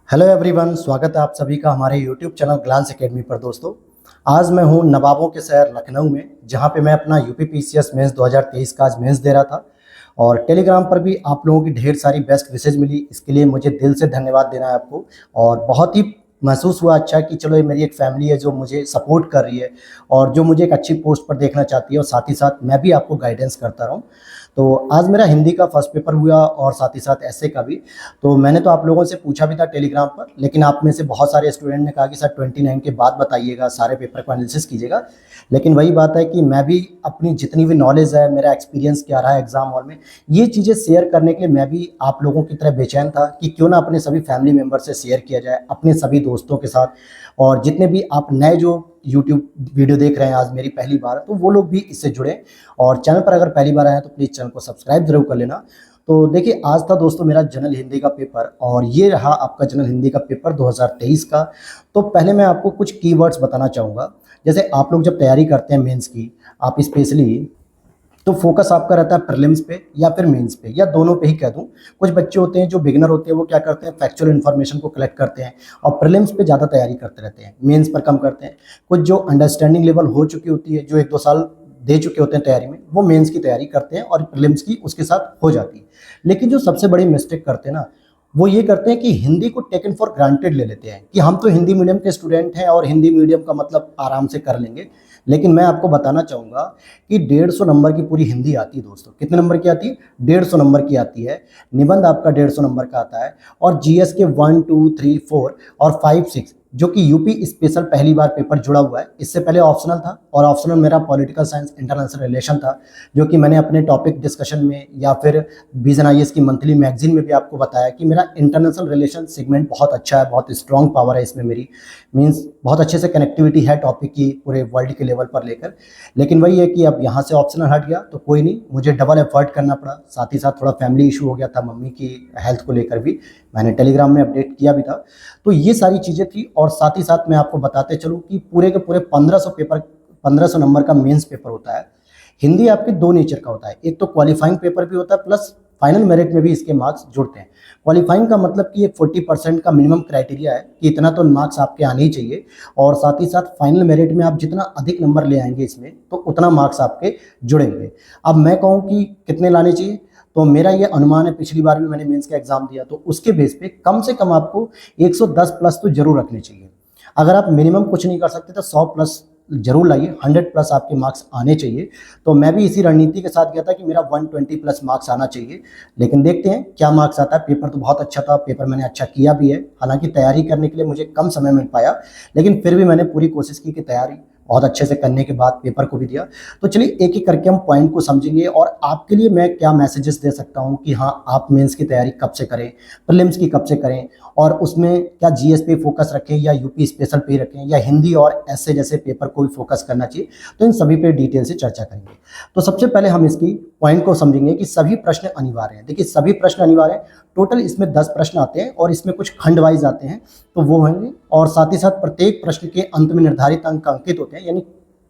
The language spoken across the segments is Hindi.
हेलो एवरीवन, स्वागत है आप सभी का हमारे यूट्यूब चैनल ग्लांस एकेडमी पर। दोस्तों, आज मैं हूं नवाबों के शहर लखनऊ में, जहां पे मैं अपना यूपी पीसीएस मेंस 2023 का आज मेंस दे रहा था। और टेलीग्राम पर भी आप लोगों की ढेर सारी बेस्ट मैसेज मिली, इसके लिए मुझे दिल से धन्यवाद देना है आपको। और बहुत ही महसूस हुआ अच्छा कि चलो ये मेरी एक फैमिली है जो मुझे सपोर्ट कर रही है और जो मुझे एक अच्छी पोस्ट पर देखना चाहती है, और साथ ही साथ मैं भी आपको गाइडेंस करता रहूँ। तो आज मेरा हिंदी का फर्स्ट पेपर हुआ और साथ ही साथ ऐसे का भी। तो मैंने तो आप लोगों से पूछा भी था टेलीग्राम पर, लेकिन आप में से बहुत सारे स्टूडेंट ने कहा कि सर 29 के बाद बताइएगा, सारे पेपर को एनालिसिस कीजिएगा। लेकिन वही बात है कि मैं भी अपनी जितनी भी नॉलेज है, मेरा एक्सपीरियंस क्या रहा है एग्जाम हॉल में, ये चीज़ें शेयर करने के लिए मैं भी आप लोगों की तरह बेचैन था कि क्यों ना अपने सभी फैमिली मेम्बर से शेयर किया जाए, अपने सभी दोस्तों के साथ। और जितने भी आप नए जो यूट्यूब वीडियो देख रहे हैं, आज मेरी पहली बार, तो वो लोग भी इससे जुड़े। और चैनल पर अगर पहली बार आए हैं तो प्लीज़ चैनल को सब्सक्राइब जरूर कर लेना। तो देखिए, आज था दोस्तों मेरा जनरल हिंदी का पेपर, और ये रहा आपका जनरल हिंदी का पेपर 2023 का। तो पहले मैं आपको कुछ कीवर्ड्स बताना चाहूँगा। जैसे आप लोग जब तैयारी करते हैं मेंस की, आप स्पेशली, तो फोकस आपका रहता है प्रीलिम्स पे या फिर मेंस पे, या दोनों पे ही कह दूं। कुछ बच्चे होते हैं जो बिगिनर होते हैं, वो क्या करते हैं, फैक्चुअल इन्फॉर्मेशन को कलेक्ट करते हैं और प्रीलिम्स पे ज़्यादा तैयारी करते रहते हैं, मेंस पर कम करते हैं। कुछ जो अंडरस्टैंडिंग लेवल हो चुकी होती है, जो 1-2 साल दे चुके होते हैं तैयारी में, वो मेंस की तैयारी करते हैं और प्रीलिम्स की उसके साथ हो जाती है। लेकिन जो सबसे बड़ी मिस्टेक करते हैं ना, वो ये करते हैं कि हिंदी को टेकन फॉर ग्रांटेड ले लेते हैं कि हम तो हिंदी मीडियम के स्टूडेंट हैं और हिंदी मीडियम का मतलब आराम से कर लेंगे। लेकिन मैं आपको बताना चाहूँगा कि 150 नंबर की पूरी हिंदी आती है दोस्तों। कितने नंबर की आती है? 150 नंबर की आती है। निबंध आपका 150 नंबर का आता है, और जीएस के 1, 2, 3, 4 और 5, 6, जो कि यूपी स्पेशल पहली बार पेपर जुड़ा हुआ है। इससे पहले ऑप्शनल था, और ऑप्शनल मेरा पॉलिटिकल साइंस इंटरनेशनल रिलेशन था, जो कि मैंने अपने टॉपिक डिस्कशन में या फिर विजन आईएएस की मंथली मैगजीन में भी आपको बताया कि मेरा इंटरनेशनल रिलेशन सेगमेंट बहुत अच्छा है, बहुत स्ट्रॉन्ग पावर है इसमें मेरी, मीन्स बहुत अच्छे से कनेक्टिविटी है टॉपिक की पूरे वर्ल्ड के लेवल पर लेकर। लेकिन वही है कि अब यहाँ से ऑप्शनल हट गया तो कोई नहीं, मुझे डबल एफर्ट करना पड़ा। साथ ही साथ थोड़ा फैमिली इशू हो गया था, मम्मी की हेल्थ को लेकर भी मैंने टेलीग्राम में अपडेट किया भी था। तो ये सारी चीज़ें थी, और साथ ही साथ मैं आपको बताते चलूँ कि पूरे के पूरे 1500 नंबर का मेंस पेपर होता है। हिंदी आपके दो नेचर का होता है, एक तो क्वालिफाइंग पेपर भी होता है, प्लस फाइनल मेरिट में भी इसके मार्क्स जुड़ते हैं। क्वालिफाइंग का मतलब कि एक 40% का मिनिमम क्राइटेरिया है कि इतना तो मार्क्स आपके आने ही चाहिए, और साथ ही साथ फाइनल मेरिट में आप जितना अधिक नंबर ले आएंगे इसमें, तो उतना मार्क्स आपके जुड़ेंगे। अब मैं कहूँ कि कितने लाने चाहिए, तो मेरा ये अनुमान है, पिछली बार भी मैंने मेंस का एग्जाम दिया, तो उसके बेस पे कम से कम आपको 110 प्लस तो जरूर रखने चाहिए। अगर आप मिनिमम कुछ नहीं कर सकते तो 100 प्लस जरूर लाइए, 100 प्लस आपके मार्क्स आने चाहिए। तो मैं भी इसी रणनीति के साथ गया था कि मेरा 120 प्लस मार्क्स आना चाहिए। लेकिन देखते हैं क्या मार्क्स आता है। पेपर तो बहुत अच्छा था, पेपर मैंने अच्छा किया भी है, हालांकि तैयारी करने के लिए मुझे कम समय मिल पाया, लेकिन फिर भी मैंने पूरी कोशिश की कि तैयारी बहुत अच्छे से करने के बाद पेपर को भी दिया। तो चलिए एक एक करके हम पॉइंट को समझेंगे, और आपके लिए मैं क्या मैसेजेस दे सकता हूँ कि हाँ, आप मेंस की तैयारी कब से करें, प्रीलिम्स की कब से करें, और उसमें क्या जीएस पे फोकस रखें या यूपी स्पेशल पे रखें, या हिंदी और ऐसे जैसे पेपर को भी फोकस करना चाहिए। तो इन सभी पे डिटेल से चर्चा करेंगे। तो सबसे पहले हम इसकी पॉइंट को समझेंगे कि सभी प्रश्न अनिवार्य हैं। देखिए, सभी प्रश्न अनिवार्य हैं। टोटल इसमें 10 प्रश्न आते हैं, और इसमें कुछ खंड वाइज आते हैं, तो वो होंगे। और साथ ही साथ प्रत्येक प्रश्न के अंत में निर्धारित अंक अंकित होते हैं, यानी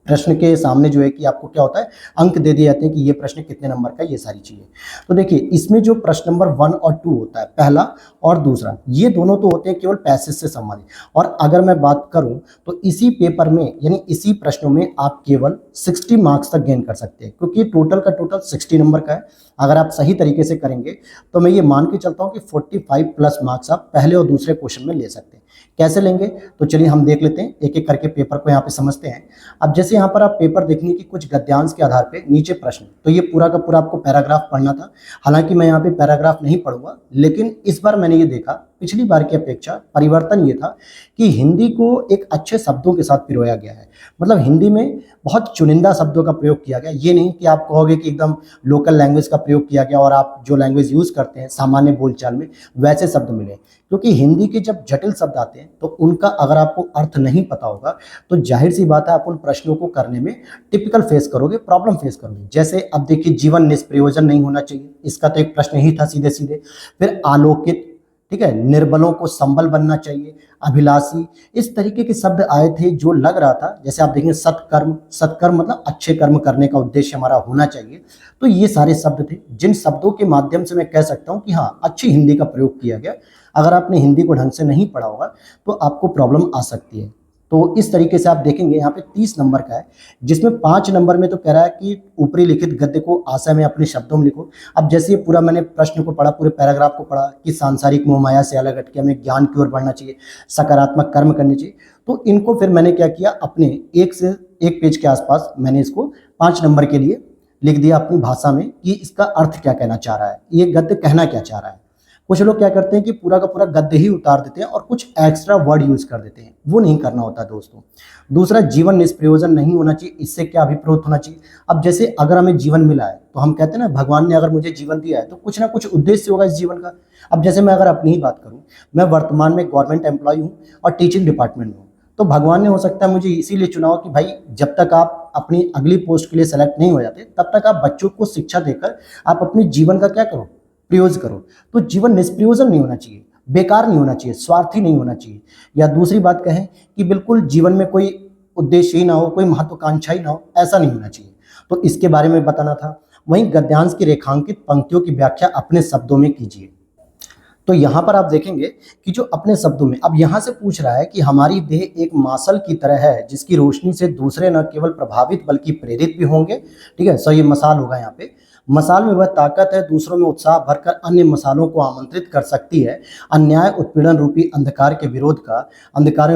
प्रश्न के सामने जो है कि आपको क्या होता है, अंक दे दिए जाते हैं कि ये प्रश्न कितने नंबर का, ये सारी चीजें। तो देखिए, इसमें जो प्रश्न नंबर 1 और 2 होता है, पहला और दूसरा, ये दोनों तो होते हैं केवल पैसेज से संबंधित। और अगर मैं बात करूं तो इसी पेपर में, यानी इसी प्रश्नों में आप केवल 60 मार्क्स तक गेन कर सकते हैं, क्योंकि टोटल का टोटल 60 नंबर का है। अगर आप सही तरीके से करेंगे तो मैं ये मान के चलता हूं कि 45 प्लस मार्क्स आप पहले और दूसरे क्वेश्चन में ले सकते हैं। कैसे लेंगे, तो चलिए हम देख लेते हैं, एक एक करके पेपर को यहाँ पे समझते हैं। अब जैसे यहाँ पर आप पेपर देखने की कुछ गद्यांश के आधार पे नीचे प्रश्न, तो ये पूरा का पूरा आपको पैराग्राफ पढ़ना था। हालांकि मैं यहाँ पे पैराग्राफ नहीं पढ़ूंगा, लेकिन इस बार मैंने ये देखा, पिछली बार की अपेक्षा परिवर्तन ये था कि हिंदी को एक अच्छे शब्दों के साथ पिरोया गया है। मतलब हिंदी में बहुत चुनिंदा शब्दों का प्रयोग किया गया। ये नहीं कि आप कहोगे कि एकदम लोकल लैंग्वेज का प्रयोग किया गया और आप जो लैंग्वेज यूज करते हैं सामान्य बोलचाल में वैसे शब्द मिले। क्योंकि हिंदी के जब जटिल शब्द आते हैं तो उनका अगर आपको अर्थ नहीं पता होगा तो जाहिर सी बात है आप उन प्रश्नों को करने में टिपिकल फेस करोगे, प्रॉब्लम फेस करोगे। जैसे अब देखिए, जीवन निष्प्रयोजन नहीं होना चाहिए, इसका तो एक प्रश्न ही था सीधे सीधे। फिर आलोकित, ठीक है, निर्बलों को संबल बनना चाहिए, अभिलाषी, इस तरीके के शब्द आए थे जो लग रहा था। जैसे आप देखेंगे, सत्कर्म, सत्कर्म मतलब अच्छे कर्म करने का उद्देश्य हमारा होना चाहिए। तो ये सारे शब्द थे जिन शब्दों के माध्यम से मैं कह सकता हूं कि हाँ, अच्छी हिंदी का प्रयोग किया गया। अगर आपने हिंदी को ढंग से नहीं पढ़ा होगा तो आपको प्रॉब्लम आ सकती है। तो इस तरीके से आप देखेंगे यहाँ पे 30 नंबर का है, जिसमें 5 नंबर में तो कह रहा है कि ऊपरी लिखित गद्य को आशय में अपने शब्दों में लिखो। अब जैसे ये पूरा मैंने प्रश्न को पढ़ा, पूरे पैराग्राफ को पढ़ा कि सांसारिक मोह माया से अलग हटके हमें ज्ञान की ओर बढ़ना चाहिए, सकारात्मक कर्म करने चाहिए, तो इनको फिर मैंने क्या किया, अपने एक पेज के आसपास मैंने इसको 5 नंबर के लिए लिख दिया अपनी भाषा में कि इसका अर्थ क्या कहना चाह रहा है, ये गद्य कहना क्या चाह रहा है। कुछ लोग क्या करते हैं कि पूरा का पूरा गद्य ही उतार देते हैं और कुछ एक्स्ट्रा वर्ड यूज कर देते हैं, वो नहीं करना होता दोस्तों। दूसरा, जीवन निष्प्रयोजन नहीं होना चाहिए, इससे क्या अभिप्रेत होना चाहिए। अब जैसे अगर हमें जीवन मिला है तो हम कहते हैं ना, भगवान ने अगर मुझे जीवन दिया है तो कुछ ना कुछ उद्देश्य होगा इस जीवन का। अब जैसे मैं अगर अपनी ही बात करूं, मैं वर्तमान में गवर्नमेंट एम्प्लॉय हूं और टीचिंग डिपार्टमेंट में हूं, तो भगवान ने हो सकता है मुझे इसीलिए चुना हो कि भाई जब तक आप अपनी अगली पोस्ट के लिए सेलेक्ट नहीं हो जाते तब तक आप बच्चों को शिक्षा देकर आप अपने जीवन का क्या करो, प्रयोग करो। तो जीवन निष्प्रयोजन नहीं होना चाहिए, बेकार नहीं होना चाहिए, स्वार्थी नहीं होना चाहिए। या दूसरी बात कहें कि बिल्कुल जीवन में कोई उद्देश्य ही ना हो, कोई महत्वाकांक्षा ही ना हो, ऐसा नहीं होना चाहिए। तो इसके बारे में बताना था। वहीं गद्यांश की रेखांकित पंक्तियों की व्याख्या अपने शब्दों में कीजिए। तो यहाँ पर आप देखेंगे कि जो अपने शब्दों में, अब यहाँ से पूछ रहा है कि हमारी देह एक मासल की तरह है जिसकी रोशनी से दूसरे न केवल प्रभावित बल्कि प्रेरित भी होंगे। ठीक है, सो ये मसाल होगा यहाँ पे। मसाल में वह ताकत है दूसरों में उत्साह भरकर अन्य मसालों को आमंत्रित कर सकती है, अन्याय उत्पीड़न रूपी अंधकार में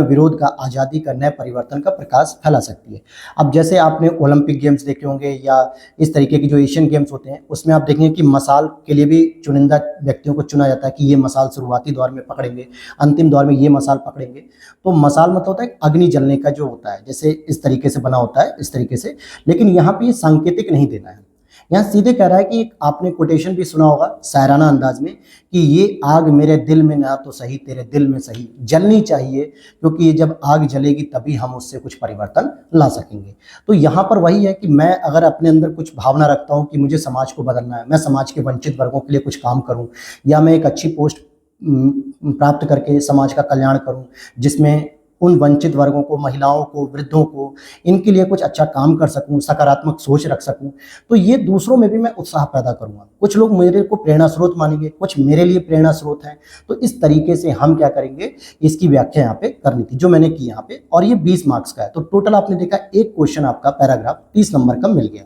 विरोध का आज़ादी का नए परिवर्तन का प्रकाश फैला सकती है। अब जैसे आपने ओलंपिक गेम्स देखे होंगे या इस तरीके की जो एशियन गेम्स होते हैं, उसमें आप देखेंगे कि मसाल के लिए भी चुनिंदा व्यक्तियों को चुना जाता है कि ये मसाल शुरुआती दौर में पकड़ेंगे, अंतिम दौर में ये मसाल पकड़ेंगे। तो मसाल मतलब होता है अग्नि जलने का जो होता है, जैसे इस तरीके से बना होता है, इस तरीके से। लेकिन यहाँ पे ये सांकेतिक नहीं देना है, यहाँ सीधे कह रहा है कि आपने कोटेशन भी सुना होगा शायराना अंदाज में कि ये आग मेरे दिल में ना तो सही तेरे दिल में सही जलनी चाहिए, क्योंकि ये जब आग जलेगी तभी हम उससे कुछ परिवर्तन ला सकेंगे। तो यहाँ पर वही है कि मैं अगर अपने अंदर कुछ भावना रखता हूँ कि मुझे समाज को बदलना है, मैं समाज के वंचित वर्गों के लिए कुछ काम करूँ, या मैं एक अच्छी पोस्ट प्राप्त करके समाज का कल्याण करूँ, जिसमें उन वंचित वर्गों को, महिलाओं को, वृद्धों को, इनके लिए कुछ अच्छा काम कर सकूं, सकारात्मक सोच रख सकूं, तो ये दूसरों में भी मैं उत्साह पैदा करूंगा। कुछ लोग मेरे को प्रेरणा स्रोत मानेंगे, कुछ मेरे लिए प्रेरणा स्रोत हैं। तो इस तरीके से हम क्या करेंगे, इसकी व्याख्या यहाँ पे करनी थी जो मैंने की यहाँ पे, और ये 20 मार्क्स का है। तो टोटल आपने देखा एक क्वेश्चन आपका पैराग्राफ 30 नंबर का मिल गया।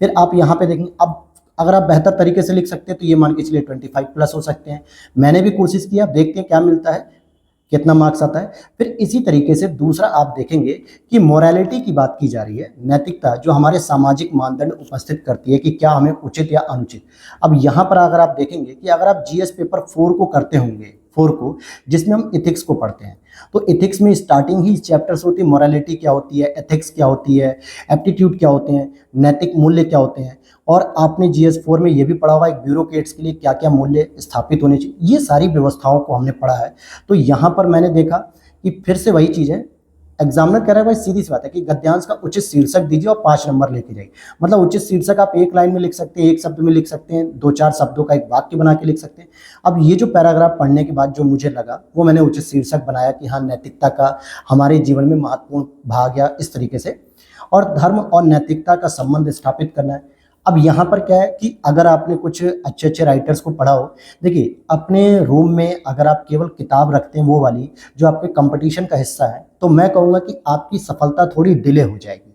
फिर आप यहाँ पे देखेंगे, अब अगर आप बेहतर तरीके से लिख सकते हैं तो ये मान के चलिए 25 प्लस हो सकते हैं। मैंने भी कोशिश किया, देखते हैं क्या मिलता है, कितना मार्क्स आता है। फिर इसी तरीके से दूसरा आप देखेंगे कि मोरालिटी की बात की जा रही है, नैतिकता जो हमारे सामाजिक मानदंड उपस्थित करती है कि क्या हमें उचित या अनुचित। अब यहाँ पर अगर आप देखेंगे कि अगर आप जीएस पेपर 4 को करते होंगे, 4 को, जिसमें हम इथिक्स को पढ़ते हैं, तो इथिक्स में स्टार्टिंग ही चैप्टर्स होती है, मोरालिटी क्या होती है, एथिक्स क्या होती है, एप्टीट्यूड क्या होते हैं, नैतिक मूल्य क्या होते हैं। और आपने जीएस 4 में ये भी पढ़ा होगा एक ब्यूरोक्रेट्स के लिए क्या क्या मूल्य स्थापित होने चाहिए, ये सारी व्यवस्थाओं को हमने पढ़ा है। तो यहाँ पर मैंने देखा कि फिर से वही चीज़ है, एग्जामिनर कह रहा है भाई सीधी सी बात है कि गद्यांश का उचित शीर्षक दीजिए और 5 नंबर लेके जाइए। मतलब उचित शीर्षक आप एक लाइन में लिख सकते हैं, एक शब्द में लिख सकते हैं, 2-4 शब्दों का एक वाक्य बना के लिख सकते हैं। अब ये जो पैराग्राफ पढ़ने के बाद जो मुझे लगा वो मैंने उचित शीर्षक बनाया कि हाँ, नैतिकता का हमारे जीवन में महत्वपूर्ण भाग, या इस तरीके से, और धर्म और नैतिकता का संबंध स्थापित करना है। अब यहाँ पर क्या है कि अगर आपने कुछ अच्छे अच्छे राइटर्स को पढ़ा हो, देखिए अपने रूम में अगर आप केवल किताब रखते हैं वो वाली जो आपके कंपटीशन का हिस्सा है, तो मैं कहूँगा कि आपकी सफलता थोड़ी डिले हो जाएगी।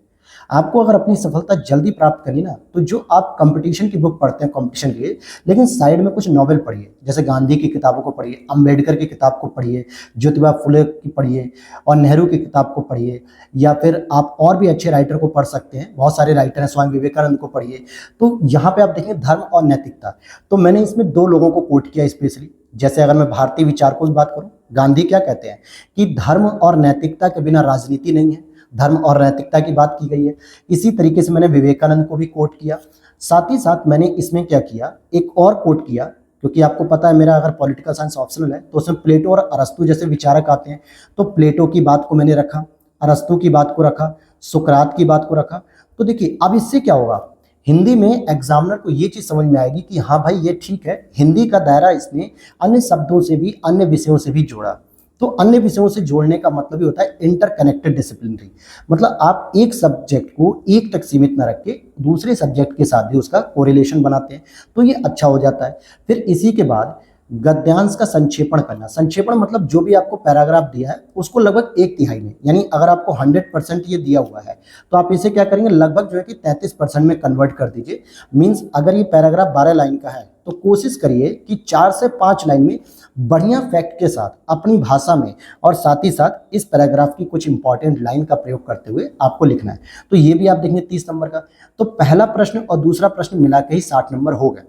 आपको अगर अपनी सफलता जल्दी प्राप्त करनी ना, तो जो आप कंपटीशन की बुक पढ़ते हैं कंपटीशन के लिए, लेकिन साइड में कुछ नॉवेल पढ़िए, जैसे गांधी की किताबों को पढ़िए, अंबेडकर की किताब को पढ़िए, ज्योतिबा फुले की पढ़िए, और नेहरू की किताब को पढ़िए, या फिर आप और भी अच्छे राइटर को पढ़ सकते हैं, बहुत सारे राइटर हैं, स्वामी विवेकानंद को पढ़िए। तो यहाँ पे आप देखेंगे धर्म और नैतिकता, तो मैंने इसमें 2 लोगों को कोट किया स्पेशली। जैसे अगर मैं भारतीय विचारकों की बात करूँ, गांधी क्या कहते हैं कि धर्म और नैतिकता के बिना राजनीति नहीं है, धर्म और नैतिकता की बात की गई है। इसी तरीके से मैंने विवेकानंद को भी कोट किया। साथ ही साथ मैंने इसमें क्या किया, एक और कोट किया, क्योंकि आपको पता है मेरा अगर पॉलिटिकल साइंस ऑप्शनल है तो उसमें प्लेटो और अरस्तु जैसे विचारक आते हैं। तो प्लेटो की बात को मैंने रखा, अरस्तु की बात को रखा, सुकरात की बात को रखा। तो देखिए अब इससे क्या होगा, हिंदी में एग्जामिनर को ये चीज़ समझ में आएगी कि हाँ भाई ये ठीक है, हिंदी का दायरा इसने अन्य शब्दों से भी, अन्य विषयों से भी जोड़ा। तो अन्य विषयों से जोड़ने का मतलब ही होता है इंटरकनेक्टेड डिसिप्लिनरी, मतलब आप एक सब्जेक्ट को एक तक सीमित न रख के दूसरे सब्जेक्ट के साथ भी उसका कोरिलेशन बनाते हैं, तो ये अच्छा हो जाता है। फिर इसी के बाद गद्यांश का संक्षेपण करना। संक्षेपण मतलब जो भी आपको पैराग्राफ दिया है उसको लगभग एक तिहाई में, यानी अगर आपको 100% ये दिया हुआ है तो आप इसे क्या करेंगे, लगभग जो है कि 33% में कन्वर्ट कर दीजिए। मीन्स अगर ये पैराग्राफ 12 लाइन का है तो कोशिश करिए कि 4 से 5 लाइन में बढ़िया फैक्ट के साथ अपनी भाषा में और साथ ही साथ इस पैराग्राफ की कुछ इंपॉर्टेंट लाइन का प्रयोग करते हुए आपको लिखना है। तो ये भी आप देखेंगे 30 नंबर का। तो पहला प्रश्न और दूसरा प्रश्न मिला के ही 60 नंबर हो गए।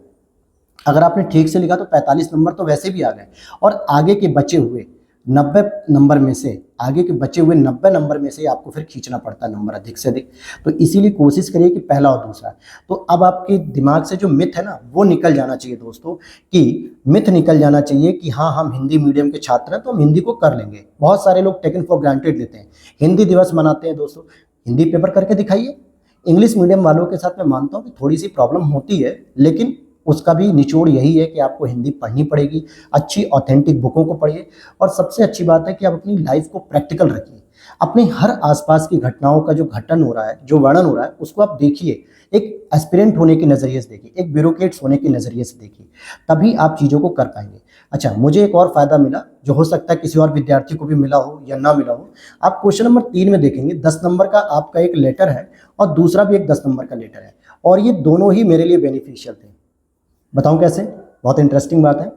अगर आपने ठीक से लिखा तो 45 नंबर तो वैसे भी आ गए, और आगे के बचे हुए 90 नंबर में से, आगे के बचे हुए 90 नंबर में से आपको फिर खींचना पड़ता है नंबर अधिक से अधिक। तो इसीलिए कोशिश करिए कि पहला और दूसरा। तो अब आपके दिमाग से जो मिथ है ना वो निकल जाना चाहिए दोस्तों, कि मिथ निकल जाना चाहिए कि हाँ हम हिंदी मीडियम के छात्र हैं तो हम हिंदी को कर लेंगे। बहुत सारे लोग टेकन फॉर ग्रांटेड लेते हैं, हिंदी दिवस मनाते हैं दोस्तों, हिंदी पेपर करके दिखाइए। इंग्लिश मीडियम वालों के साथ मैं मानता हूँ कि थोड़ी सी प्रॉब्लम होती है, लेकिन उसका भी निचोड़ यही है कि आपको हिंदी पढ़नी पड़ेगी, अच्छी ऑथेंटिक बुकों को पढ़िए, और सबसे अच्छी बात है कि आप अपनी लाइफ को प्रैक्टिकल रखिए। अपने हर आसपास की घटनाओं का जो घटन हो रहा है, जो वर्णन हो रहा है, उसको आप देखिए, एक एस्पिरेंट होने के नज़रिए से देखिए, एक ब्यूरोक्रेट्स होने के नज़रिए से देखिए, तभी आप चीज़ों को कर पाएंगे। अच्छा, मुझे एक और फ़ायदा मिला जो हो सकता है किसी और विद्यार्थी को भी मिला हो या ना मिला हो। आप क्वेश्चन नंबर 3 में देखेंगे 10 नंबर का आपका एक लेटर है और दूसरा भी एक 10 नंबर का लेटर है, और ये दोनों ही मेरे लिए बेनिफिशियल थे। बताऊं कैसे? बहुत इंटरेस्टिंग बात है।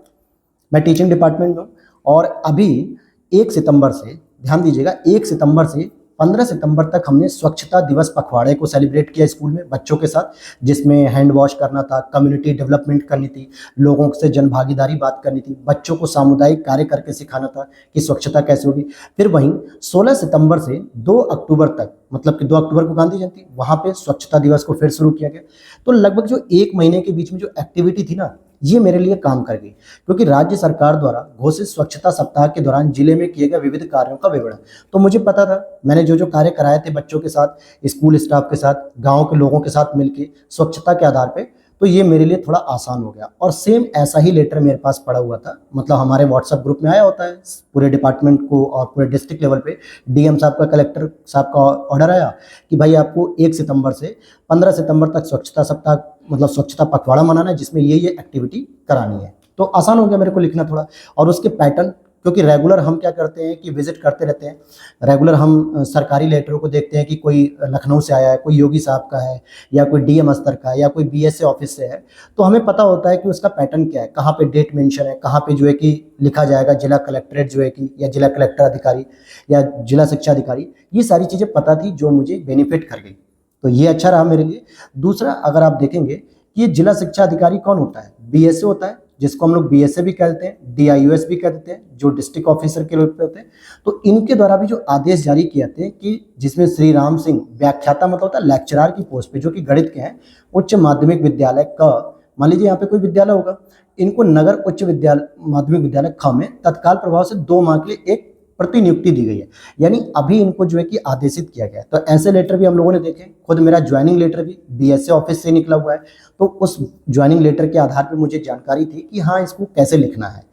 मैं टीचिंग डिपार्टमेंट में हूँ, और अभी 1 सितंबर से, ध्यान दीजिएगा, 1 सितंबर से 15 सितंबर तक हमने स्वच्छता दिवस पखवाड़े को सेलिब्रेट किया स्कूल में बच्चों के साथ, जिसमें हैंड वॉश करना था, कम्युनिटी डेवलपमेंट करनी थी, लोगों से जन भागीदारी बात करनी थी, बच्चों को सामुदायिक कार्य करके सिखाना था कि स्वच्छता कैसे होगी। फिर वहीं 16 सितंबर से 2 अक्टूबर तक, मतलब कि 2 अक्टूबर को गांधी जयंती, वहाँ पे स्वच्छता दिवस को फिर शुरू किया गया। तो लगभग जो 1 महीने के बीच में जो एक्टिविटी थी ना, ये मेरे लिए काम कर गई, क्योंकि राज्य सरकार द्वारा घोषित स्वच्छता सप्ताह के दौरान जिले में किए गए विविध कार्यों का विवरण तो मुझे पता था। मैंने जो जो कार्य कराए थे बच्चों के साथ, स्कूल स्टाफ के साथ, गांव के लोगों के साथ मिलकर स्वच्छता के आधार पे, तो ये मेरे लिए थोड़ा आसान हो गया। और सेम ऐसा ही लेटर मेरे पास पड़ा हुआ था, मतलब हमारे व्हाट्सएप ग्रुप में आया होता है पूरे डिपार्टमेंट को, और पूरे डिस्ट्रिक्ट लेवल पे डीएम साहब का, कलेक्टर साहब का ऑर्डर आया कि भाई आपको 1 सितंबर से 15 सितंबर तक स्वच्छता सप्ताह, मतलब स्वच्छता पखवाड़ा मनाना है, जिसमें ये एक्टिविटी करानी है। तो आसान हो गया मेरे को लिखना थोड़ा। और उसके पैटर्न, क्योंकि रेगुलर हम क्या करते हैं कि विजिट करते रहते हैं, रेगुलर हम सरकारी लेटरों को देखते हैं कि कोई लखनऊ से आया है, कोई योगी साहब का है, या कोई डीएम स्तर का है, या कोई बीएसए ऑफिस से है, तो हमें पता होता है कि उसका पैटर्न क्या है, कहाँ पे डेट मेंशन है, कहाँ पे जो है कि लिखा जाएगा जिला कलेक्ट्रेट जो है कि, या जिला कलेक्टर अधिकारी, या जिला शिक्षा अधिकारी। ये सारी चीज़ें पता थी जो मुझे बेनिफिट कर गई, तो ये अच्छा रहा मेरे लिए। दूसरा, अगर आप देखेंगे कि ये जिला शिक्षा अधिकारी कौन होता है, बीएसए होता है, जिसको हम लोग बीएसए भी कहते हैं, डीआईयूएस भी कह देते हैं, जो डिस्ट्रिक्ट ऑफिसर के रूप में होते हैं। तो इनके द्वारा भी जो आदेश जारी किए थे, कि जिसमें श्री राम सिंह व्याख्याता, मतलब होता है लेक्चरर की पोस्ट पे, जो कि गणित के हैं, उच्च माध्यमिक विद्यालय का, मान लीजिए यहाँ पे कोई विद्यालय होगा, इनको नगर उच्च विद्यालय माध्यमिक विद्यालय ख में तत्काल प्रभाव से 2 माह के लिए एक प्रतिनियुक्ति दी गई है, यानी अभी इनको जो है कि आदेशित किया गया है। तो ऐसे लेटर भी हम लोगों ने देखे। खुद मेरा ज्वाइनिंग लेटर भी बीएसए ऑफिस से निकला हुआ है, तो उस ज्वाइनिंग लेटर के आधार पर मुझे जानकारी थी कि हाँ इसको कैसे लिखना है।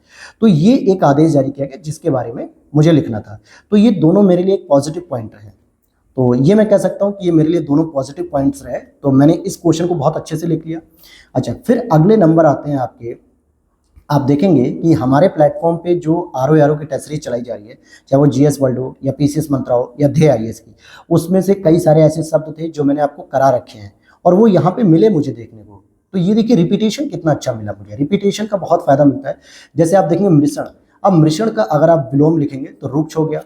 तो ये एक आदेश जारी किया गया जिसके बारे में मुझे लिखना था। तो ये दोनों मेरे लिए एक पॉजिटिव पॉइंट रहे। तो ये मैं कह सकता हूँ कि ये मेरे लिए दोनों पॉजिटिव पॉइंट्स रहे। तो मैंने इस क्वेश्चन को बहुत अच्छे से लिख लिया। अच्छा, फिर अगले नंबर आते हैं आपके। आप देखेंगे कि हमारे प्लेटफॉर्म पे जो आर की टेस्ट सीरीज चलाई जा रही है, चाहे वो जीएस वर्ल्ड हो या पीसीएस मंत्रा हो या ध्येय आईएएस की, उसमें से कई सारे ऐसे शब्द थे जो मैंने आपको करा रखे हैं और वो यहाँ पे मिले मुझे देखने को। तो ये देखिए रिपीटेशन कितना अच्छा मिला मुझे। रिपीटेशन का बहुत फायदा मिलता है। जैसे आप देखेंगे मृषण, अब मृषण का अगर आप विलोम लिखेंगे तो रुक्ष हो गया।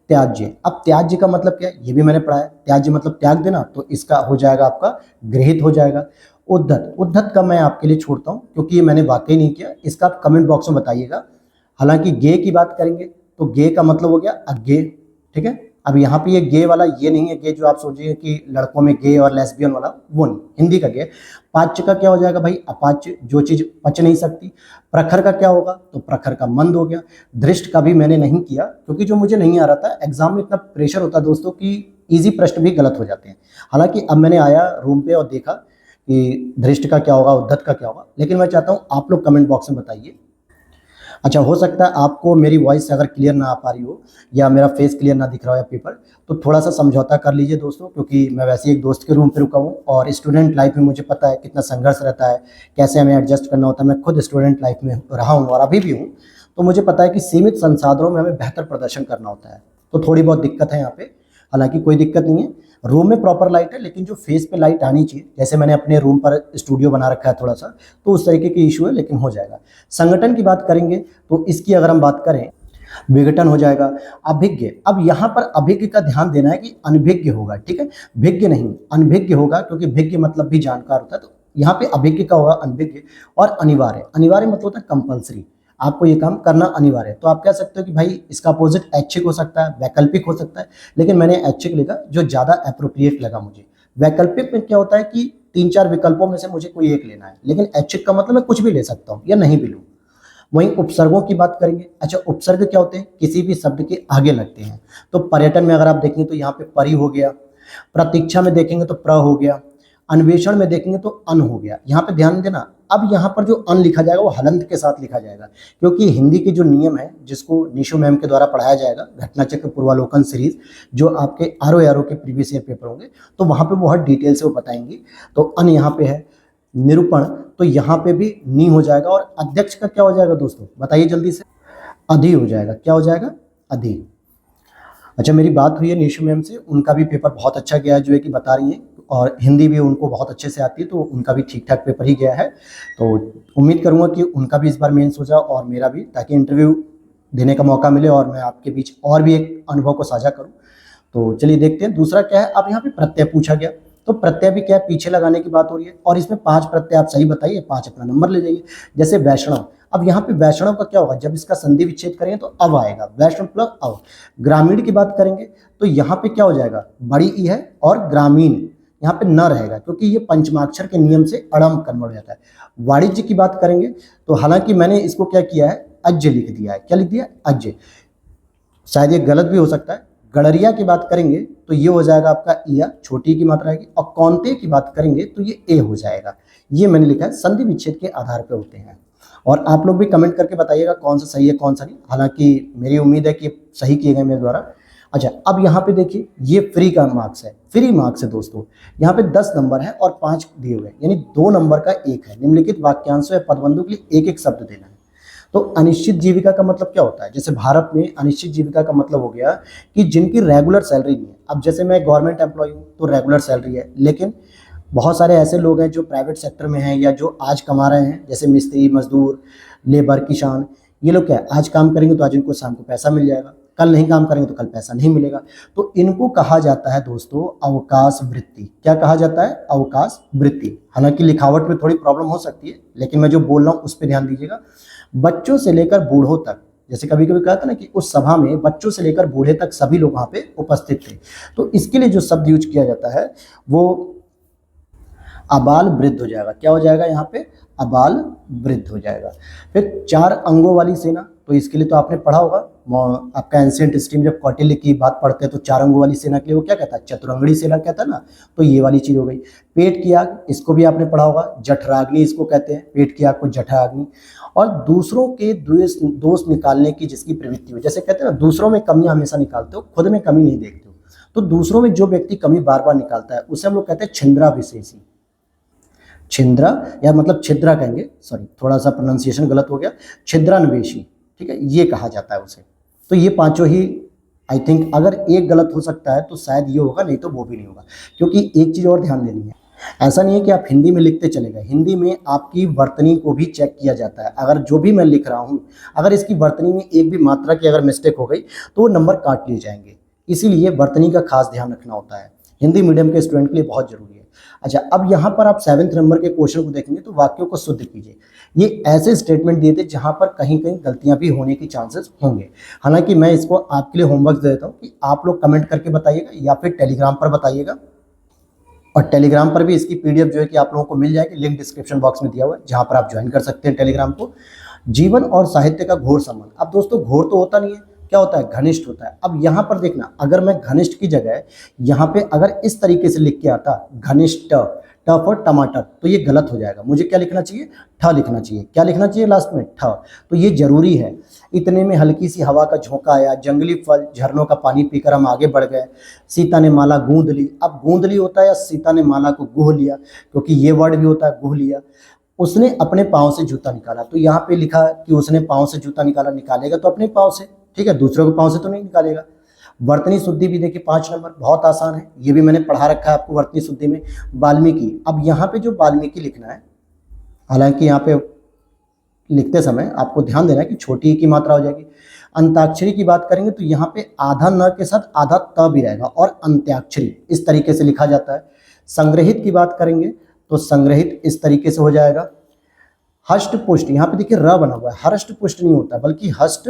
त्याज्य, अब त्याज्य का मतलब क्या है ये भी मैंने पढ़ा है। त्याज्य मतलब त्याग देना, तो इसका हो जाएगा आपका गृहित हो जाएगा। उद्धत, उद्धत का मैं आपके लिए छोड़ता हूँ क्योंकि ये मैंने वाकई नहीं किया। इसका आप कमेंट बॉक्स में बताइएगा। हालांकि गे की बात करेंगे तो गे का मतलब हो गया अज्ञे, ठीक है। अब यहाँ पे ये गे वाला ये नहीं है गे जो आप सोचिए कि लड़कों में गे और लेस्बियन वाला, वो नहीं, हिंदी का गे। पाच्य का क्या हो जाएगा भाई, अपाच्य, जो चीज पच नहीं सकती। प्रखर का क्या होगा, तो प्रखर का मंद हो गया। दृष्ट का भी मैंने नहीं किया क्योंकि जो मुझे नहीं आ रहा था। एग्जाम में इतना प्रेशर होता है दोस्तों कि इजी प्रश्न भी गलत हो जाते हैं। हालांकि अब मैंने आया रूम पे और देखा कि दृष्ट का क्या होगा, उद्धत का क्या होगा, लेकिन मैं चाहता हूँ आप लोग कमेंट बॉक्स में बताइए। अच्छा, हो सकता है आपको मेरी वॉइस अगर क्लियर ना आ पा रही हो या मेरा फेस क्लियर ना दिख रहा हो या पेपर, तो थोड़ा सा समझौता कर लीजिए दोस्तों, क्योंकि मैं वैसे ही एक दोस्त के रूम पे रुका हूँ और स्टूडेंट लाइफ में मुझे पता है कितना संघर्ष रहता है, कैसे हमें एडजस्ट करना होता है। मैं खुद स्टूडेंट लाइफ में रहा हूँ और अभी भी हूँ, तो मुझे पता है कि सीमित संसाधनों में हमें बेहतर प्रदर्शन करना होता है। तो थोड़ी बहुत दिक्कत है यहाँ पे, हालांकि कोई दिक्कत नहीं है। रूम में प्रॉपर लाइट है, लेकिन जो फेस पे लाइट आनी चाहिए, जैसे मैंने अपने रूम पर स्टूडियो बना रखा है थोड़ा सा, तो उस तरीके की इशू है, लेकिन हो जाएगा। संगठन की बात करेंगे तो इसकी अगर हम बात करें, विघटन हो जाएगा। अभिज्ञ, अब यहाँ पर अभिज्ञ का ध्यान देना है कि अनभिज्ञ होगा, ठीक है, भिज्ञ नहीं, अनभिज्ञ होगा, क्योंकि भिज्ञ मतलब भी जानकार होता है। तो यहाँ पे अभिज्ञ का होगा अनभिज्ञ। और अनिवार्य, अनिवार्य मतलब होता है कंपल्सरी, आपको ये काम करना अनिवार्य है। तो आप कह सकते हो कि भाई इसका अपोजिट ऐच्छिक हो सकता है, वैकल्पिक हो सकता है, लेकिन मैंने ऐच्छिक लिखा जो ज़्यादा अप्रोप्रिएट लगा मुझे। वैकल्पिक में क्या होता है कि 3-4 विकल्पों में से मुझे कोई एक लेना है, लेकिन ऐच्छिक का मतलब मैं कुछ भी ले सकता हूँ या नहीं भी लूँ। वहीं उपसर्गों की बात करेंगे। अच्छा, उपसर्ग क्या होते हैं? किसी भी शब्द के आगे लगते हैं। तो पर्यटन में अगर आप देखेंगे तो यहाँ पे परि हो गया, प्रतीक्षा में देखेंगे तो प्र हो गया, अन्वेषण में देखेंगे तो अन हो गया। यहाँ पे ध्यान देना, अब यहाँ पर जो अन लिखा जाएगा वो हलंत के साथ लिखा जाएगा, क्योंकि हिंदी के जो नियम है, जिसको निशु मैम के द्वारा पढ़ाया जाएगा, घटना चक्र पूर्वालोकन सीरीज, जो आपके आर के प्रीवियस ईयर पेपर होंगे, तो वहाँ पे वो हर डिटेल से वो बताएंगी। तो अन यहाँ पे है। निरूपण, तो यहाँ पे भी नी हो जाएगा। और अध्यक्ष का क्या हो जाएगा दोस्तों, बताइए जल्दी से? अधि हो जाएगा। क्या हो जाएगा? अधि। अच्छा, मेरी बात हुई है निशु मैम से, उनका भी पेपर बहुत अच्छा गया है, जो है कि बता रही हैं, और हिंदी भी उनको बहुत अच्छे से आती है, तो उनका भी ठीक ठाक पेपर ही गया है। तो उम्मीद करूँगा कि उनका भी इस बार मेंस हो जाए और मेरा भी, ताकि इंटरव्यू देने का मौका मिले और मैं आपके बीच और भी एक अनुभव को साझा करूँ। तो चलिए देखते हैं दूसरा क्या है। अब यहाँ पे प्रत्यय पूछा गया, तो प्रत्यय भी क्या है, पीछे लगाने की बात हो रही है, और इसमें 5 प्रत्यय आप सही बताइए, 5 अपना नंबर ले जाइए। जैसे वैष्णव, अब यहाँ पे वैष्णव का क्या होगा, जब इसका संधि विच्छेद करेंगे तो अब आएगा, वैष्णव प्लस अव। ग्रामीण की बात करेंगे तो यहाँ पे क्या हो जाएगा, बड़ी ई है, और ग्रामीण यहाँ पे न रहेगा, क्योंकि ये पंचमाक्षर के नियम से अड़म कन्वर्ट हो जाता है। वाणिज्य की बात करेंगे तो हालांकि मैंने इसको क्या किया है, अज्य लिख दिया है। क्या लिख दिया? अज्य। शायद ये गलत भी हो सकता है। गड़रिया की बात करेंगे तो ये हो जाएगा आपका इया, छोटी की मात्रा आएगी। और कौनते की बात करेंगे तो ये ए हो जाएगा। ये मैंने लिखा है, संधि विच्छेद के आधार पे होते हैं। और आप लोग भी कमेंट करके बताइएगा कौन सा सही है कौन सा नहीं, हालांकि मेरी उम्मीद है कि सही किए गए मेरे द्वारा। अच्छा, अब यहाँ पे देखिए, ये फ्री का मार्क्स है, फ्री मार्क्स है दोस्तों। यहाँ पे 10 नंबर है और 5 दिए हुए हैं, यानी 2 नंबर का 1 है। निम्नलिखित वाक्यांशों या पदबंधों के लिए एक एक शब्द देना है। तो अनिश्चित जीविका का मतलब क्या होता है? जैसे भारत में अनिश्चित जीविका का मतलब हो गया कि जिनकी रेगुलर सैलरी नहीं है। अब जैसे मैं गवर्नमेंट एम्प्लॉय हूँ तो रेगुलर सैलरी है, लेकिन बहुत सारे ऐसे लोग हैं जो प्राइवेट सेक्टर में हैं या जो आज कमा रहे हैं, जैसे मिस्त्री, मजदूर, लेबर, किसान। ये लोग क्या है, आज काम करेंगे तो आज इनको शाम को पैसा मिल जाएगा, कल नहीं काम करेंगे तो कल पैसा नहीं मिलेगा। तो इनको कहा जाता है दोस्तों अवकाश वृत्ति। क्या कहा जाता है? अवकाश वृत्ति। हालांकि लिखावट में थोड़ी प्रॉब्लम हो सकती है, लेकिन मैं जो बोल रहा हूँ उस पर ध्यान दीजिएगा। बच्चों से लेकर बूढ़ों तक, जैसे कभी कभी कहा था ना कि उस सभा में बच्चों से लेकर बूढ़े तक सभी लोग वहां पे उपस्थित थे। तो इसके लिए जो शब्द यूज किया जाता है वो अबाल वृद्ध हो जाएगा। क्या हो जाएगा यहाँ पे? अबाल वृद्ध हो जाएगा। फिर 4 अंगों वाली सेना, तो इसके लिए तो आपने पढ़ा होगा, आपका एंशिएंट हिस्ट्री में जब कौटिल्य की बात पढ़ते हैं तो 4 अंगों वाली सेना के लिए वो क्या कहता है? चतुरंगड़ी सेना कहता है ना। तो ये वाली चीज हो गई। पेट की आग, इसको भी आपने पढ़ा होगा, जठराग्नि इसको कहते हैं, पेट की आग को जठराग्नि। और दूसरों के दोष निकालने की जिसकी प्रवृत्ति हो, जैसे कहते हैं ना, दूसरों में कमियां हमेशा निकालते हो, खुद में कमी नहीं देखते हो। तो दूसरों में जो व्यक्ति कमी बार बार निकालता है उसे हम लोग कहते हैं छिंद्रा विशेषी। छिंद्रा, या मतलब छिद्रा कहेंगे, सॉरी थोड़ा सा प्रोनाउंसिएशन गलत हो गया, छिद्रान्वेषी, ठीक है, ये कहा जाता है उसे। तो ये पांचों ही, आई थिंक अगर एक गलत हो सकता है तो शायद ये होगा, नहीं तो वो भी नहीं होगा। क्योंकि एक चीज़ और ध्यान देनी है, ऐसा नहीं है कि आप हिंदी में लिखते चले गए, हिंदी में आपकी वर्तनी को भी चेक किया जाता है। अगर जो भी मैं लिख रहा हूँ, अगर इसकी वर्तनी में एक भी मात्रा की अगर मिस्टेक हो गई तो वो नंबर काट लिए जाएंगे। इसीलिए वर्तनी का खास ध्यान रखना होता है, हिंदी मीडियम के स्टूडेंट के लिए बहुत जरूरी है। अच्छा, अब यहाँ पर आप 7वें नंबर के क्वेश्चन को देखेंगे तो वाक्यों को शुद्ध कीजिए। ये ऐसे स्टेटमेंट दिए थे जहाँ पर कहीं कहीं गलतियाँ भी होने की चांसेस होंगे। हालांकि मैं इसको आपके लिए होमवर्क दे देता हूँ कि आप लोग कमेंट करके बताइएगा या फिर टेलीग्राम पर बताइएगा। और टेलीग्राम पर भी इसकी पीडीएफ जो है कि आप लोगों को मिल जाएगी, लिंक डिस्क्रिप्शन बॉक्स में दिया हुआ है, जहाँ पर आप ज्वाइन कर सकते हैं टेलीग्राम को। जीवन और साहित्य का घोर संबंध। अब दोस्तों घोर तो होता नहीं है, क्या होता है? घनिष्ठ होता है। अब यहाँ पर देखना, अगर मैं घनिष्ठ की जगह यहाँ पे अगर इस तरीके से लिख के आता घनिष्ठ, ट फॉर टमाटर, तो ये गलत हो जाएगा। मुझे क्या लिखना चाहिए, ठ लिखना चाहिए। क्या लिखना चाहिए लास्ट में, ठ। तो ये जरूरी है। इतने में हल्की सी हवा का झोंका आया, जंगली फल झरनों का पानी पीकर हम आगे बढ़ गए। सीता ने माला गूंद ली। अब गूंद ली होता है या सीता ने माला को गुह लिया, क्योंकि ये वर्ड भी होता है गुह लिया। उसने अपने पाँव से जूता निकाला, तो यहाँ पे लिखा कि उसने पाँव से जूता निकाला, निकालेगा तो अपने पाँव से, ठीक है, दूसरों के पाँव से तो नहीं निकालेगा। वर्तनी शुद्धि भी देखिए 5 नंबर, बहुत आसान है, ये भी मैंने पढ़ा रखा है आपको वर्तनी शुद्धि में। वाल्मीकि, अब यहाँ पे जो वाल्मीकि लिखना है, हालांकि यहाँ पे लिखते समय आपको ध्यान देना है कि छोटी की मात्रा हो जाएगी। अंताक्षरी की बात करेंगे तो यहाँ पे आधा न के साथ आधा त भी रहेगा और अंत्याक्षरी इस तरीके से लिखा जाता है। संग्रहित की बात करेंगे तो संग्रहित इस तरीके से हो जाएगा। हष्ट पुष्ट, यहाँ पे देखिए र बना हुआ है, हरष्ट पुष्ट नहीं होता बल्कि हष्ट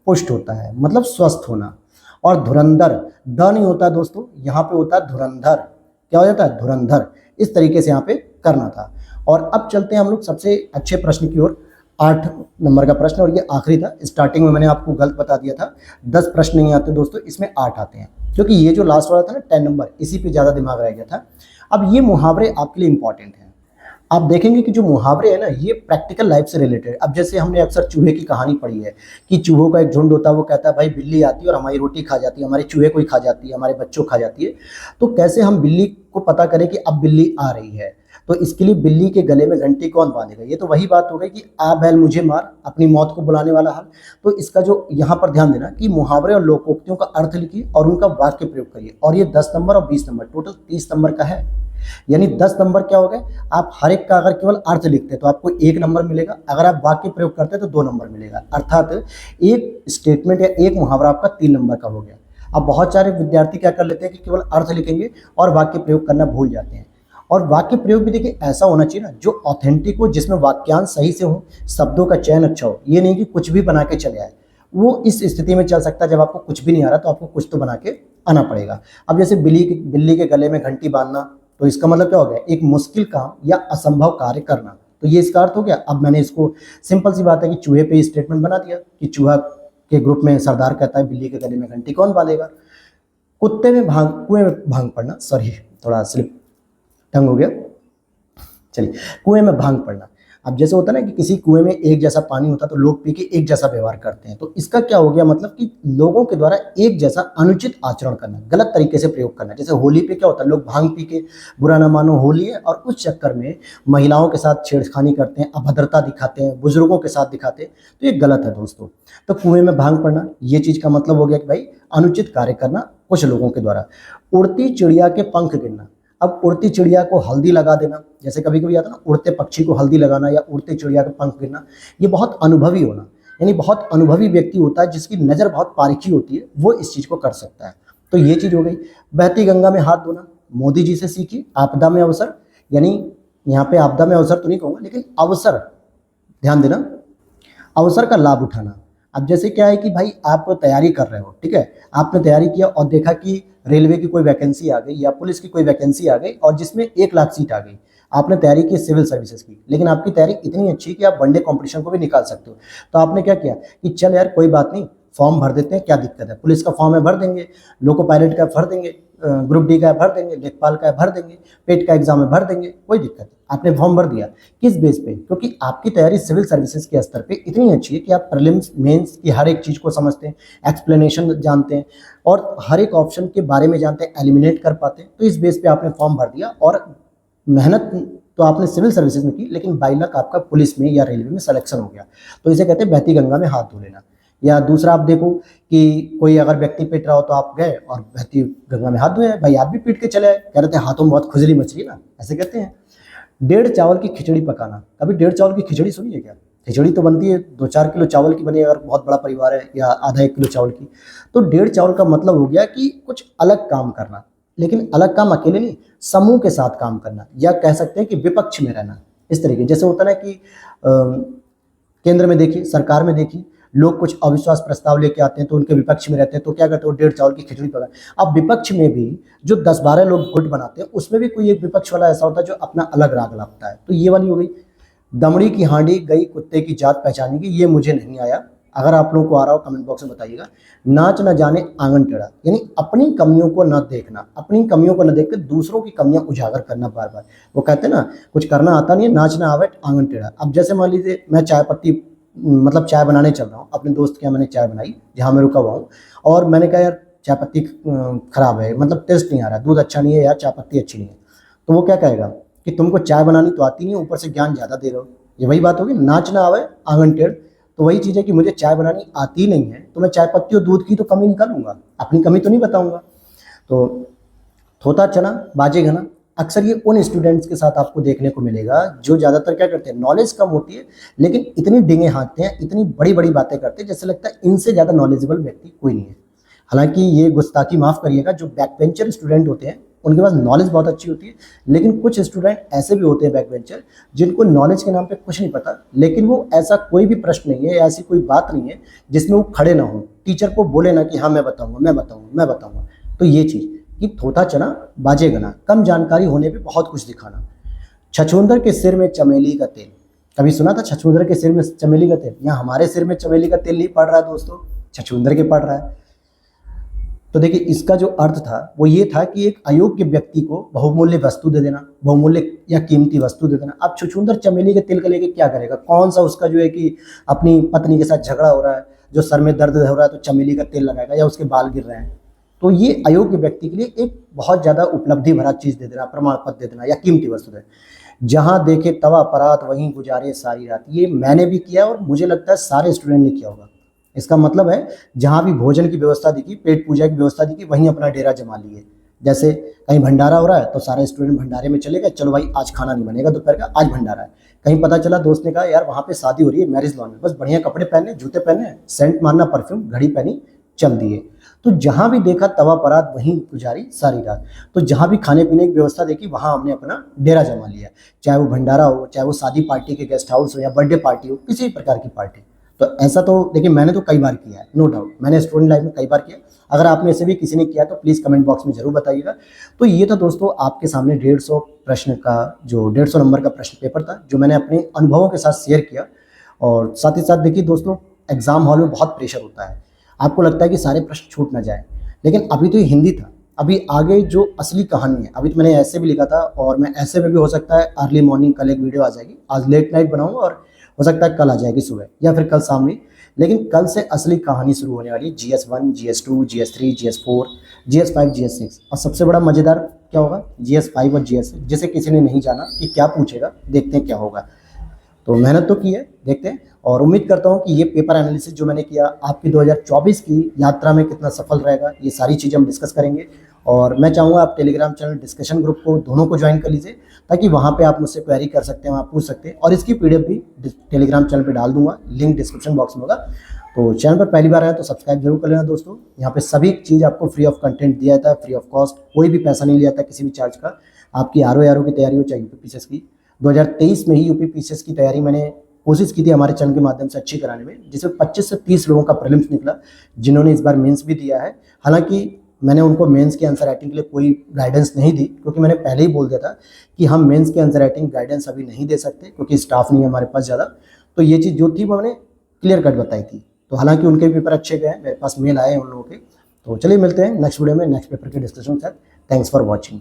पुष्ट होता है, मतलब स्वस्थ होना। और धुरंधर, द नहीं होता दोस्तों, यहाँ पे होता है धुरंधर। क्या हो जाता है, धुरंधर। इस तरीके से यहाँ पे करना था। और अब चलते हैं हम लोग सबसे अच्छे प्रश्न की ओर। 8 नंबर का प्रश्न, और ये आखिरी था। स्टार्टिंग में मैंने आपको गलत बता दिया था, 10 प्रश्न नहीं आते दोस्तों, इसमें 8 आते हैं, क्योंकि ये जो लास्ट वाला था ना 10 नंबर, इसी पे ज़्यादा दिमाग रह गया था। अब ये मुहावरे आपके लिए इंपॉर्टेंट हैं। आप देखेंगे कि जो मुहावरे हैं ना, ये प्रैक्टिकल लाइफ से रिलेटेड। अब जैसे हमने अक्सर चूहे की कहानी पढ़ी है कि चूहों का एक झुंड होता है, वो कहता है भाई बिल्ली आती है और हमारी रोटी खा जाती है, हमारे चूहे को ही खा जाती है, हमारे बच्चों को खा जाती है। तो कैसे हम बिल्ली को पता करें कि अब बिल्ली आ रही है, तो इसके लिए बिल्ली के गले में घंटी कौन बांधेगा। ये तो वही बात हो गई कि आ बैल मुझे मार, अपनी मौत को बुलाने वाला हाल। तो इसका जो यहाँ पर ध्यान देना कि मुहावरे और लोकोक्तियों का अर्थ लिखिए और उनका वाक्य प्रयोग करिए। और ये 10 नंबर और 20 नंबर, टोटल 30 नंबर का है। यानी 10 नंबर क्या हो गए, आप हर एक का अगर केवल अर्थ लिखते तो आपको 1 नंबर मिलेगा, अगर आप वाक्य प्रयोग करते तो 2 नंबर मिलेगा। अर्थात एक स्टेटमेंट या एक मुहावरा आपका 3 नंबर का हो गया। अब बहुत सारे विद्यार्थी क्या कर लेते हैं कि केवल अर्थ लिखेंगे और वाक्य प्रयोग करना भूल जाते हैं। और वाक्य प्रयोग भी देखिए ऐसा होना चाहिए ना जो ऑथेंटिक हो, जिसमें वाक्यांश सही से हो, शब्दों का चयन अच्छा हो। ये नहीं कि कुछ भी बना के चले आए। वो इस स्थिति में चल सकता है जब आपको कुछ भी नहीं आ रहा, तो आपको कुछ तो बना के आना पड़ेगा। अब जैसे बिल्ली के गले में घंटी बांधना, तो इसका मतलब क्या हो गया, एक मुश्किल काम या असंभव कार्य करना। तो ये इसका अर्थ हो गया। अब मैंने इसको, सिंपल सी बात है कि चूहे पे स्टेटमेंट बना दिया कि चूहा के ग्रुप में सरदार कहता है बिल्ली के गले में घंटी कौन बांधेगा। कुएं में भांग पड़ना, सॉरी थोड़ा स्लिप टंग हो गया, चलिए। कुएं में भांग पड़ना, अब जैसे होता है ना कि किसी कुएं में एक जैसा पानी होता है तो लोग पी के एक जैसा व्यवहार करते हैं। तो इसका क्या हो गया, मतलब कि लोगों के द्वारा एक जैसा अनुचित आचरण करना, गलत तरीके से प्रयोग करना। जैसे होली पे क्या होता है, लोग भांग पी के, बुरा ना मानो होली है, और उस चक्कर में महिलाओं के साथ छेड़खानी करते हैं, अभद्रता दिखाते हैं, बुजुर्गों के साथ दिखाते हैं। तो ये गलत है दोस्तों। तो कुएं में भांग पड़ना, ये चीज़ का मतलब हो गया कि भाई अनुचित कार्य करना कुछ लोगों के द्वारा। उड़ती चिड़िया के पंख गिरना, अब उड़ती चिड़िया को हल्दी लगा देना, जैसे कभी कभी आता है ना, उड़ते पक्षी को हल्दी लगाना या उड़ती चिड़िया का पंख गिरना, ये बहुत अनुभवी होना, यानी बहुत अनुभवी व्यक्ति होता है जिसकी नज़र बहुत बारीकी होती है, वो इस चीज़ को कर सकता है। तो ये चीज़ हो गई। बहती गंगा में हाथ धोना, मोदी जी से सीखी। आपदा में अवसर, यानी यहाँ पे आपदा में अवसर तो नहीं कहूँगा, लेकिन अवसर, ध्यान देना, अवसर का लाभ उठाना। अब जैसे क्या है कि भाई आप तैयारी कर रहे हो, ठीक है, आपने तैयारी किया और देखा कि रेलवे की कोई वैकेंसी आ गई या पुलिस की कोई वैकेंसी आ गई और जिसमें 1 लाख सीट आ गई। आपने तैयारी की सिविल सर्विसेज की, लेकिन आपकी तैयारी इतनी अच्छी कि आप वनडे कंपटीशन को भी निकाल सकते हो। तो आपने क्या किया कि चल यार कोई बात नहीं, फॉर्म भर देते हैं, क्या दिक्कत है, पुलिस का फॉर्म है भर देंगे, लोको पायलट का भर देंगे, ग्रुप डी का भर देंगे, लेखपाल का भर देंगे, पेट का एग्जाम है भर देंगे, कोई दिक्कत नहीं। आपने फॉर्म भर दिया, किस बेस पे, क्योंकि आपकी तैयारी सिविल सर्विसेज के स्तर पे इतनी अच्छी है कि आप प्रीलिम्स मेंस की हर एक चीज़ को समझते हैं, एक्सप्लेनेशन जानते हैं और हर एक ऑप्शन के बारे में जानते हैं, एलिमिनेट कर पाते हैं। तो इस बेस पे आपने फॉर्म भर दिया और मेहनत तो आपने सिविल सर्विसेज में की, लेकिन बाई लक आपका पुलिस में या रेलवे में सिलेक्शन हो गया। तो इसे कहते हैं बहती गंगा में हाथ धो लेना। या दूसरा आप देखो कि कोई अगर व्यक्ति पीट रहा हो तो आप गए और बहती गंगा में हाथ धोए, भाई आप भी पीट के चले आए, कह रहे थे हाथों में बहुत खुजली मच रही है ना, ऐसे कहते हैं। 1.5 चावल की खिचड़ी पकाना, कभी 1.5 चावल की खिचड़ी सुनी है क्या? खिचड़ी तो बनती है 2-4 किलो चावल की बनी, अगर बहुत बड़ा परिवार है, या आधा 1 किलो चावल की। तो 1.5 चावल का मतलब हो गया कि कुछ अलग काम करना, लेकिन अलग काम अकेले नहीं, समूह के साथ काम करना, या कह सकते हैं कि विपक्ष में रहना। इस तरीके जैसे होता है ना कि केंद्र में देखिए, सरकार में देखिए, लोग कुछ अविश्वास प्रस्ताव लेके आते हैं तो उनके विपक्ष में रहते हैं, तो क्या करते हो, 1.5 चावल की खिचड़ी पका। अब विपक्ष में भी जो 10-12 लोग गुट बनाते हैं, उसमें भी कोई एक विपक्ष वाला ऐसा होता है जो अपना अलग राग लाता है। तो ये वाली हो गई। दमड़ी की हांडी गई कुत्ते की जात पहचानेगी, ये मुझे नहीं आया, अगर आप लोगों को आ रहा हो कमेंट बॉक्स में बताइएगा। नाच न जाने आंगन टेढ़ा, यानी अपनी कमियों को न देखना, अपनी कमियों को न देख कर दूसरों की कमियां उजागर करना बार बार। वो कहते हैं ना, कुछ करना आता नहीं है, नाच ना आवे आंगन टेढ़ा। अब जैसे मान लीजिए मैं चाय पत्ती मतलब चाय बनाने चल रहा हूँ, अपने दोस्त के यहाँ मैंने चाय बनाई जहाँ मैं रुका हुआ हूँ, और मैंने कहा यार चाय पत्ती खराब है, मतलब टेस्ट नहीं आ रहा, दूध अच्छा नहीं है, यार चाय पत्ती अच्छी नहीं है। तो वो क्या कहेगा कि तुमको चाय बनानी तो आती नहीं है, ऊपर से ज्ञान ज़्यादा दे रहे हो। ये वही बात होगी, नाच ना आवे आंगन टेढ़। तो वही चीज़ है कि मुझे चाय बनानी आती नहीं है, तो मैं चाय पत्ती और दूध की तो कमी निकालूंगा, अपनी कमी तो नहीं बताऊंगा। तो थोथा चना बाजे गाना, अक्सर ये उन स्टूडेंट्स के साथ आपको देखने को मिलेगा जो ज़्यादातर क्या करते हैं, नॉलेज कम होती है लेकिन इतनी डिंगे हाँकते हैं, इतनी बड़ी बड़ी बातें करते हैं, जैसे लगता है इनसे ज़्यादा नॉलेजेबल व्यक्ति कोई नहीं है। हालांकि ये गुस्ताखी माफ़ करिएगा, जो बैक बेंचर स्टूडेंट होते हैं उनके पास नॉलेज बहुत अच्छी होती है, लेकिन कुछ स्टूडेंट ऐसे भी होते हैं बैक बेंचर जिनको नॉलेज के नाम पे कुछ नहीं पता, लेकिन वो ऐसा कोई भी प्रश्न नहीं है, ऐसी कोई बात नहीं है जिसमें वो खड़े ना हो, टीचर को बोले ना कि हाँ मैं बताऊंगा मैं बताऊंगा मैं बताऊंगा। तो ये चीज़ कि थोथा चना बाजे गना, कम जानकारी होने पे बहुत कुछ दिखाना। छछूंदर के सिर में चमेली का तेल, कभी सुना था छछूंदर के सिर में चमेली का तेल? यहाँ हमारे सिर में चमेली का तेल नहीं पड़ रहा है दोस्तों, छछूंदर के पड़ रहा है। तो देखिए इसका जो अर्थ था वो ये था कि एक अयोग्य व्यक्ति को बहुमूल्य वस्तु दे देना, बहुमूल्य या कीमती वस्तु दे देना। अब छछूंदर चमेली के तेल का लेके क्या करेगा? कौन सा उसका जो है कि अपनी पत्नी के साथ झगड़ा हो रहा है, जो सर में दर्द हो रहा है तो चमेली का तेल लगाएगा, या उसके बाल गिर रहे हैं। तो ये अयोग्य व्यक्ति के लिए एक बहुत ज़्यादा उपलब्धि भरा चीज़ दे देना, प्रमाण पत्र दे देना या कीमती वस्तु दे। जहाँ देखे तवा परात वहीं गुजारे सारी रात, ये मैंने भी किया और मुझे लगता है सारे स्टूडेंट ने किया होगा। इसका मतलब है जहाँ भी भोजन की व्यवस्था दिखी, पेट पूजा की व्यवस्था दिखी, वहीं अपना डेरा जमा लिए। जैसे कहीं भंडारा हो रहा है तो सारे स्टूडेंट भंडारे में चले गए, चलो भाई आज खाना नहीं बनेगा दोपहर का, आज भंडारा है। कहीं पता चला दोस्त ने कहा यार वहाँ पे शादी हो रही है मैरिज लॉन में, बस बढ़िया कपड़े पहने, जूते पहने, सेंट मारना, परफ्यूम, घड़ी पहनी, चल दिए। तो जहाँ भी देखा तवा परात वहीं गुजारी सारी रात। तो जहाँ भी खाने पीने की व्यवस्था देखी वहाँ हमने अपना डेरा जमा लिया, चाहे वो भंडारा हो, चाहे वो शादी पार्टी के गेस्ट हाउस हो, या बर्थडे पार्टी हो, किसी प्रकार की पार्टी। तो ऐसा तो देखिए मैंने तो कई बार किया है, नो डाउट मैंने स्टूडेंट लाइफ में कई बार किया। अगर आप में से भी किसी ने किया तो प्लीज़ कमेंट बॉक्स में जरूर बताइएगा। तो ये था दोस्तों आपके सामने 150 प्रश्न का, जो 150 नंबर का प्रश्न पेपर था, जो मैंने अपने अनुभवों के साथ शेयर किया। और साथ ही साथ देखिए दोस्तों, एग्जाम हॉल में बहुत प्रेशर होता है, आपको लगता है कि सारे प्रश्न छूट ना जाए, लेकिन अभी तो ये हिंदी था, अभी आगे जो असली कहानी है, अभी तो मैंने ऐसे भी लिखा था और मैं ऐसे में भी हो सकता है अर्ली मॉर्निंग कल एक वीडियो आ जाएगी, आज लेट नाइट बनाऊंगा और हो सकता है कल आ जाएगी सुबह या फिर कल शाम में। लेकिन कल से असली कहानी शुरू होने वाली है, GS1, GS2, GS3, GS4, GS5, GS6। और सबसे बड़ा मज़ेदार क्या होगा, GS5 और GS6, जिसे किसी ने नहीं जाना कि क्या पूछेगा, देखते हैं क्या होगा। तो मेहनत तो की है, देखते हैं, और उम्मीद करता हूँ कि ये पेपर एनालिसिस जो मैंने किया आपकी 2024 की यात्रा में कितना सफल रहेगा, ये सारी चीज़ें हम डिस्कस करेंगे। और मैं चाहूँगा आप टेलीग्राम चैनल डिस्कशन ग्रुप को दोनों को ज्वाइन कर लीजिए, ताकि वहाँ पे आप मुझसे क्वेरी कर सकते हैं, वहाँ पूछ सकते हैं, और इसकी PDF भी टेलीग्राम चैनल पे डाल दूंगा, लिंक डिस्क्रिप्शन बॉक्स में होगा। तो चैनल पर पहली बार आए तो सब्सक्राइब जरूर कर लेना दोस्तों। यहाँ पे सभी चीज़ आपको फ्री ऑफ कंटेंट दिया जाता है, फ्री ऑफ कॉस्ट, कोई भी पैसा नहीं लिया जाता किसी भी चार्ज का। आपकी RO की तैयारी हो, चाहे UPPCS की, 2023 में ही UPPCS की तैयारी मैंने कोशिश की थी हमारे चैनल के माध्यम से अच्छी कराने में, जिसमें 25 से 30 लोगों का प्रीलिम्स निकला, जिन्होंने इस बार मेंस भी दिया है। हालांकि मैंने उनको मेंस की आंसर राइटिंग के लिए कोई गाइडेंस नहीं दी, क्योंकि मैंने पहले ही बोल दिया था कि हम मेंस की आंसर राइटिंग गाइडेंस अभी नहीं दे सकते, क्योंकि स्टाफ नहीं है हमारे पास ज़्यादा। तो ये चीज़ जो थी वो मैंने क्लियर कट बताई थी। तो हालांकि उनके पेपर अच्छे गए, मेरे पास मेल आए उन लोगों के। तो चलिए मिलते हैं नेक्स्ट वीडियो में नेक्स्ट पेपर के डिस्कशन के साथ। Thanks for watching.